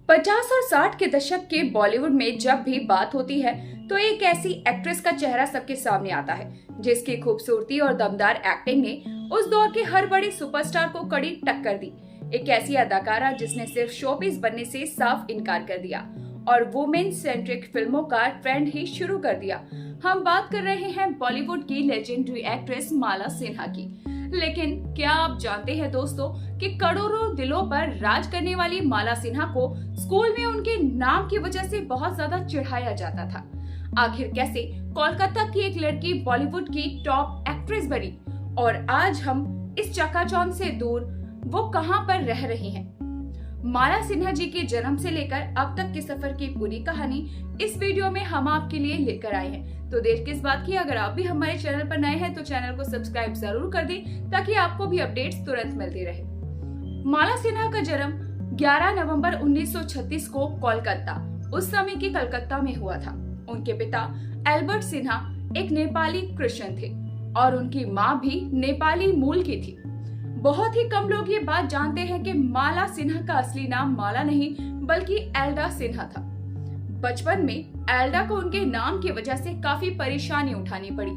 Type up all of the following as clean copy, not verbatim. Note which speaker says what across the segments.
Speaker 1: 50 और 60 के दशक के बॉलीवुड में जब भी बात होती है तो एक ऐसी एक्ट्रेस का चेहरा सबके सामने आता है जिसकी खूबसूरती और दमदार एक्टिंग ने उस दौर के हर बड़े सुपरस्टार को कड़ी टक्कर दी। एक ऐसी अदाकारा जिसने सिर्फ शोपीस बनने से साफ इनकार कर दिया और वुमेन सेंट्रिक फिल्मों का ट्रेंड ही शुरू कर दिया। हम बात कर रहे हैं बॉलीवुड की लेजेंडरी एक्ट्रेस माला सिन्हा की। लेकिन क्या आप जानते हैं दोस्तों कि करोड़ों दिलों पर राज करने वाली माला सिन्हा को स्कूल में उनके नाम की वजह से बहुत ज्यादा चिढ़ाया जाता था। आखिर कैसे कोलकाता की एक लड़की बॉलीवुड की टॉप एक्ट्रेस बनी और आज हम इस चकाचौंध से दूर वो कहां पर रह रही हैं? माला सिन्हा जी के जन्म से लेकर अब तक के सफर की पूरी कहानी इस वीडियो में हम आपके लिए लेकर आए हैं। तो देर किस बात की, अगर आप भी हमारे चैनल पर नए हैं तो चैनल को सब्सक्राइब जरूर कर दें ताकि आपको भी अपडेट्स तुरंत मिलती रहे। माला सिन्हा का जन्म 11 नवंबर 1936 को कोलकाता, उस समय के कलकत्ता में हुआ था। उनके पिता एल्बर्ट सिन्हा एक नेपाली क्रिश्चियन थे और उनकी माँ भी नेपाली मूल की थी। बहुत ही कम लोग ये बात जानते हैं कि माला सिन्हा का असली नाम माला नहीं बल्कि एल्डा सिन्हा था। बचपन में एल्डा को उनके नाम की वजह से काफी परेशानी उठानी पड़ी।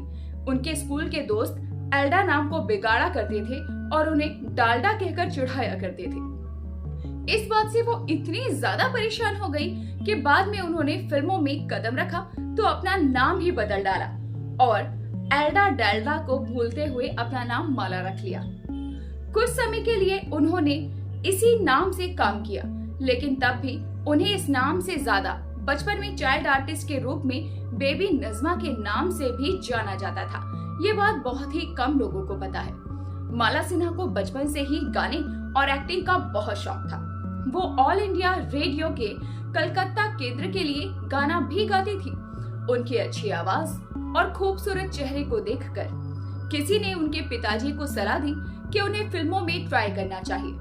Speaker 1: उनके स्कूल के दोस्त एल्डा नाम को बिगाड़ा करते थे और उन्हें डालडा कहकर चिढ़ाया करते थे। इस बात से वो इतनी ज्यादा परेशान हो गई कि बाद में उन्होंने फिल्मों में कदम रखा तो अपना नाम ही बदल डाला और एल्डा डालडा को भूलते हुए अपना नाम माला रख लिया। कुछ समय के लिए उन्होंने इसी नाम से काम किया, लेकिन तब भी उन्हें इस नाम से ज्यादा बचपन में चाइल्ड आर्टिस्ट के रूप में बेबी नज़मा के नाम से भी जाना जाता था। ये बात बहुत ही कम लोगों को पता है। माला सिन्हा को बचपन से ही गाने और एक्टिंग का बहुत शौक था। वो ऑल इंडिया रेडियो के कलकत्ता केंद्र के लिए गाना भी गाती थी। उनकी अच्छी आवाज और खूबसूरत चेहरे को देखकर किसी ने उनके पिताजी को सलाह दी कि उन्हें फिल्मों में ट्राई करना चाहिए।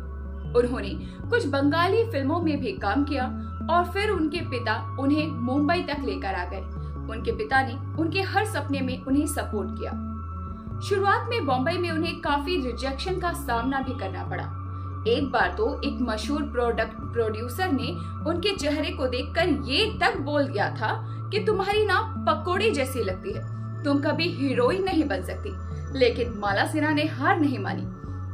Speaker 1: उन्होंने कुछ बंगाली फिल्मों में भी काम किया और फिर उनके पिता उन्हें मुंबई तक लेकर आ गए। उनके पिता ने उनके हर सपने में उन्हें सपोर्ट किया। शुरुआत में बॉम्बे में उन्हें काफी रिजेक्शन का सामना भी करना पड़ा। एक बार तो एक मशहूर प्रोड्यूसर ने उनके चेहरे को देखकर ये तक बोल दिया था कि तुम्हारी नाम पकोड़े जैसी लगती है, तुम कभी हीरोइन नहीं बन सकती। लेकिन माला सिन्हा ने हार नहीं मानी।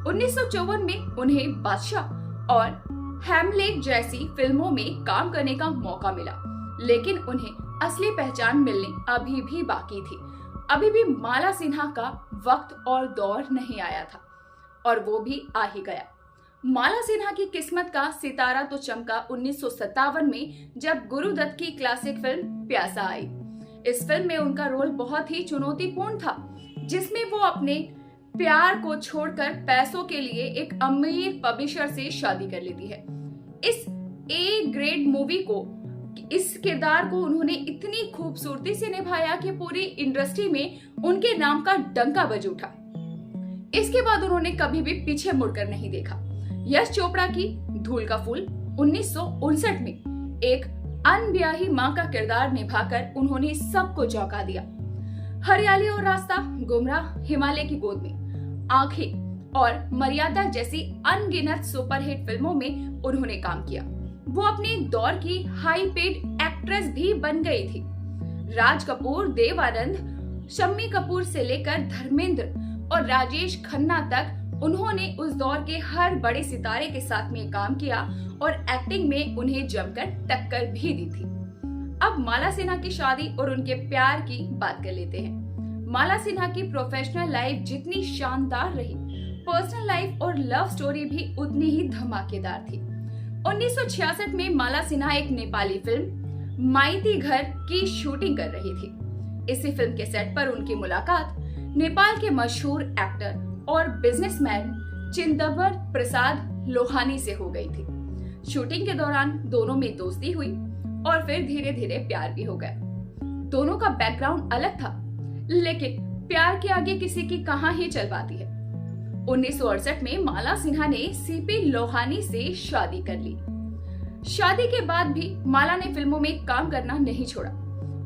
Speaker 1: 1954 में उन्हें बादशाह और हैमलेट जैसी फिल्मों में काम करने का मौका मिला, लेकिन उन्हें असली पहचान मिलने अभी भी बाकी थी। अभी भी माला सिन्हा का वक्त और दौर नहीं आया था और वो भी आ ही गया। माला सिन्हा की किस्मत का सितारा तो चमका 1957 में जब गुरुदत्त की क्लासिक फिल्म प्यासा आई। इस फिल्म में उनका रोल बहुत ही चुनौतीपूर्ण था, जिसमें वो अपने प्यार को छोड़कर पैसों के लिए एक अमीर पब्लिशर से शादी कर लेती है। इस ए ग्रेड मूवी को, इस किरदार को उन्होंने इतनी खूबसूरती से निभाया कि पूरी इंडस्ट्री में उनके नाम का डंका बज उठा। इसके बाद उन्होंने कभी भी पीछे मुड़कर नहीं देखा। यश चोपड़ा की धूल का फूल 1959 में एक अनब्याही माँ का किरदार निभाकर उन्होंने सबको चौंका दिया। हरियाली और रास्ता, गुमराह, हिमालय की गोद में, आंखें और मर्यादा जैसी अनगिनत सुपरहिट फिल्मों में उन्होंने काम किया। वो अपने दौर की हाई पेड एक्ट्रेस भी बन गई थी। राज कपूर, देव आनंद, शम्मी कपूर से लेकर धर्मेंद्र और राजेश खन्ना तक उन्होंने उस दौर के हर बड़े सितारे के साथ में काम किया और एक्टिंग में उन्हें जमकर टक्कर भी दी थी। अब माला सिन्हा की शादी और उनके प्यार की बात कर लेते हैं। माला सिन्हा की प्रोफेशनल लाइफ जितनी शानदार रही, पर्सनल लाइफ और लव स्टोरी भी उतनी ही धमाकेदार थी। 1966 में माला सिन्हा एक नेपाली फिल्म माइती घर की शूटिंग कर रही थी। इसी फिल्म के सेट पर उनकी मुलाकात नेपाल के मशहूर एक्टर और बिजनेसमैन चिदंबर प्रसाद लोहानी से हो गई थी। शूटिंग के दौरान दोनों में दोस्ती हुई और फिर धीरे धीरे प्यार भी हो गया। दोनों का बैकग्राउंड अलग था, लेकिन प्यार के आगे किसी की कहां ही चल पाती है। 1968 में माला सिन्हा ने सीपी लोहानी से शादी कर ली। शादी के बाद भी माला ने फिल्मों में काम करना नहीं छोड़ा।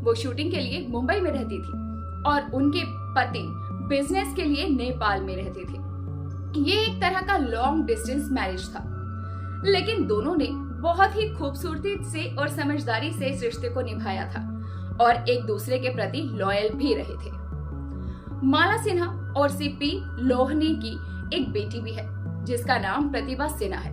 Speaker 1: वो शूटिंग के लिए मुंबई में रहती थी और उनके पति बिजनेस के लिए नेपाल में रहते थे। ये एक तरह का लॉन्ग डिस्टेंस मैरिज था, लेकिन दोनों ने बहुत ही खूबसूरती से और समझदारी से इस रिश्ते को निभाया था और एक दूसरे के प्रति लॉयल भी रहे थे। माला सिन्हा और सीपी लोहनी की एक बेटी भी है जिसका नाम प्रतिभा सिन्हा है।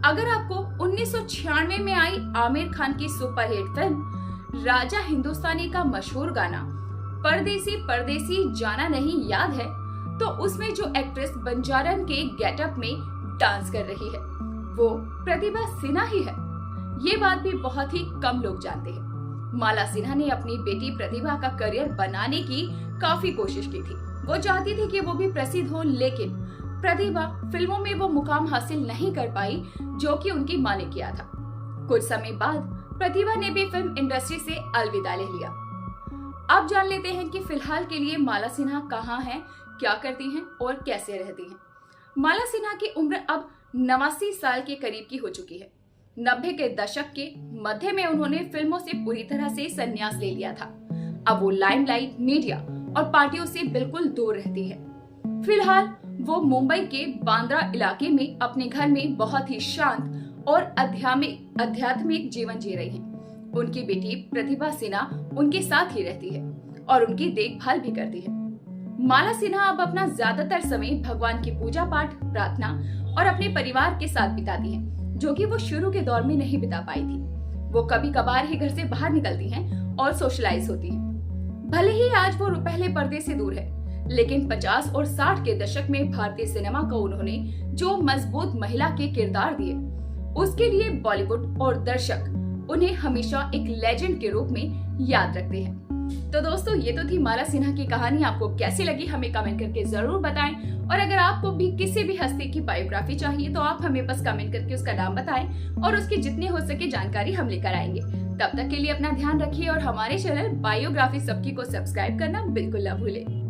Speaker 1: अगर आपको 1996 में आई आमिर खान की सुपरहिट फिल्म राजा हिंदुस्तानी का मशहूर गाना परदेसी परदेसी जाना नहीं याद है, तो उसमें जो एक्ट्रेस बंजारन के गेटअप में डांस कर रही है वो प्रतिभा सिन्हा ही है। ये बात भी बहुत ही कम लोग जानते हैं। माला सिन्हा ने अपनी बेटी प्रतिभा का करियर बनाने की काफी कोशिश की थी। वो चाहती थी कि वो भी प्रसिद्ध हो, लेकिन प्रतिभा फिल्मों में वो मुकाम हासिल नहीं कर पाई जो कि उनकी मां ने किया था। कुछ समय बाद प्रतिभा ने भी फिल्म इंडस्ट्री से अलविदा ले लिया। अब जान लेते हैं कि फिलहाल के लिए माला सिन्हा कहाँ हैं, क्या करती हैं और कैसे रहती हैं। माला सिन्हा की उम्र अब 89 साल के करीब की हो चुकी है। 90 के दशक के मध्य में उन्होंने फिल्मों से पूरी तरह से संन्यास ले लिया था। अब वो लाइमलाइट, मीडिया और पार्टियों से बिल्कुल दूर रहती है। फिलहाल वो मुंबई के बांद्रा इलाके में अपने घर में बहुत ही शांत और आध्यात्मिक जीवन जी रही हैं। उनकी बेटी प्रतिभा सिन्हा उनके साथ ही रहती है और उनकी देखभाल भी करती है। माला सिन्हा अब अपना ज्यादातर समय भगवान की पूजा पाठ, प्रार्थना और अपने परिवार के साथ बिताती हैं, जो कि वो शुरू के दौर में नहीं बिता पाई थी। वो कभी कभार ही घर से बाहर निकलती हैं और सोशलाइज होती हैं। भले ही आज वो पहले पर्दे से दूर है, लेकिन 50 और 60 के दशक में भारतीय सिनेमा को उन्होंने जो मजबूत महिला के किरदार दिए, उसके लिए बॉलीवुड और दर्शक उन्हें हमेशा एक लेजेंड के रूप में याद रखते हैं। तो दोस्तों, ये तो थी माला सिन्हा की कहानी। आपको कैसी लगी हमें कमेंट करके जरूर बताएं। और अगर आपको भी किसी भी हस्ती की बायोग्राफी चाहिए तो आप हमें बस कमेंट करके उसका नाम बताएं और उसकी जितनी हो सके जानकारी हम लेकर आएंगे। तब तक के लिए अपना ध्यान रखिए और हमारे चैनल बायोग्राफी सबकी को सब्सक्राइब करना बिल्कुल ना भूलें।